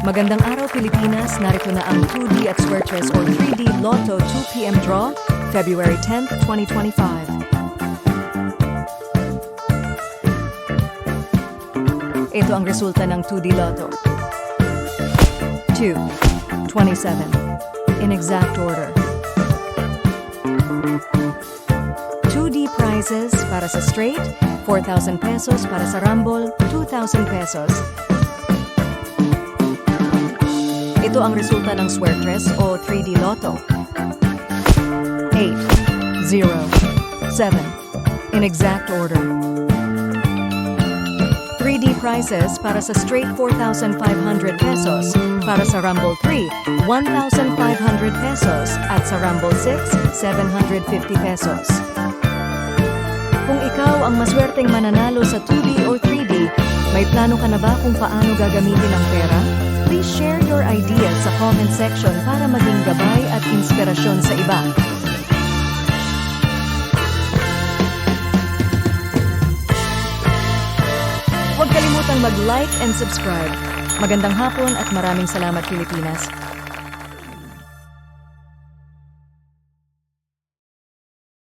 Magandang araw Pilipinas, narito na ang 2D at Square Chess or 3D Lotto 2 PM draw, February 10th, 2025. Ito ang resulta ng 2D Lotto. 2, 27, in exact order. 2D prizes para sa straight, 4,000 pesos para sa rumble, 2,000 pesos. Ito ang resulta ng Square Chess o 3D Lotto. 8, 0, 7, in exact order. 3D prizes para sa straight 4,500 pesos, para sa rumble 3, 1,500 pesos, at sa rumble 6, 750 pesos. Kung ikaw ang maswerteng mananalo sa 2D or 3D, may plano ka na ba kung paano gagamitin ang pera? Please share your ideas sa comment section para maging gabay at inspirasyon sa iba. Huwag kalimutang mag-like and subscribe. Magandang hapon at maraming salamat Pilipinas.